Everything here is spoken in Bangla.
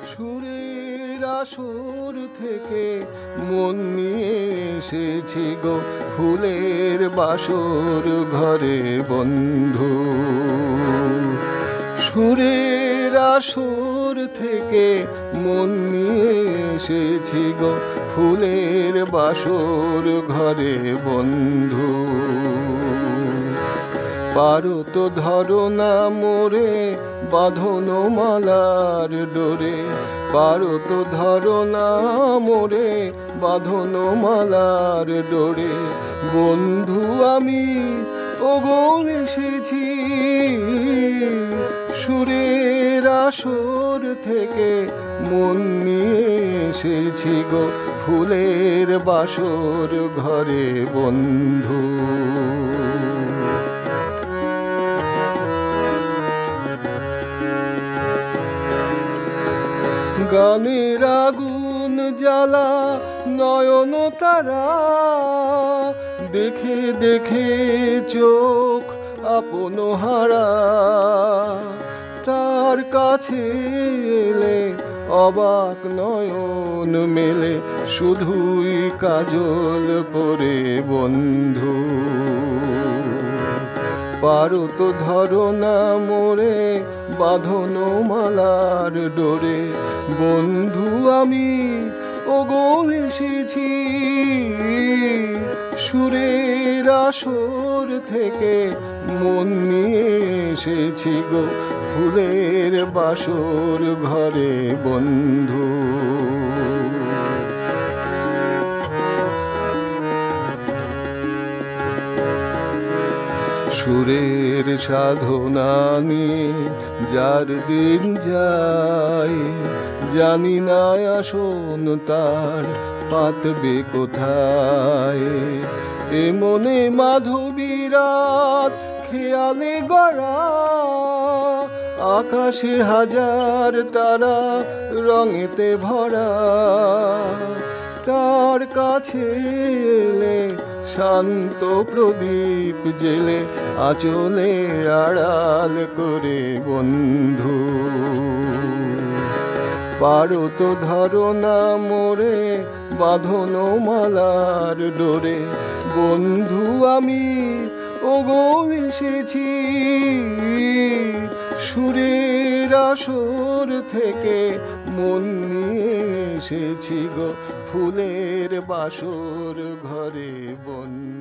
সুরের আসর থেকে মন নিয়ে এসেছি গো ফুলের বাসর ঘরে বন্ধু। সুরের আসর থেকে মন নিয়ে এসেছি গো ফুলের বাসর ঘরে বন্ধু। পারো তো ধরো না মোরে বাঁধনো মালার ডোরে, পারো তো ধরো না মোরে বাঁধনো মালার ডোরে। বন্ধু আমি ওগো এসেছি সুরের আসর থেকে মন নিয়ে এসেছি গো ফুলের বাসর ঘরে বন্ধু। গানের আগুন জ্বালা নয়ন তারা, দেখে দেখে চোখ আপন হারা। তার কাছে এলে অবাক নয়ন মেলে, শুধুই কাজল পরে বন্ধু। পারো তো ধরো না মোরে বাঁধনো মালার ডোরে। বন্ধু আমি ওগো এসেছি সুরের আসর থেকে মন নিয়ে এসেছি গো ফুলের বাসর ঘরে বন্ধু। সুরের সাধনা নিয়ে যার দিন যায়, জানি না আসন তার পাতবে কোথায়। এ মনে মাধবী রাত খেয়ালে গড়া, আকাশে হাজার তারা রঙেতে ভরা। তার কাছে এলে শান্ত প্রদীপ জেলে আঁচলে আড়াল করে বন্ধু। পারো তো ধরো না মোরে বাঁধনো মালার ডোরে। বন্ধু আমি ওগো এসেছি সুরের আসর থেকে মন নিয়ে এসেছি গো ফুলের বাসর ঘরে বন্ধু।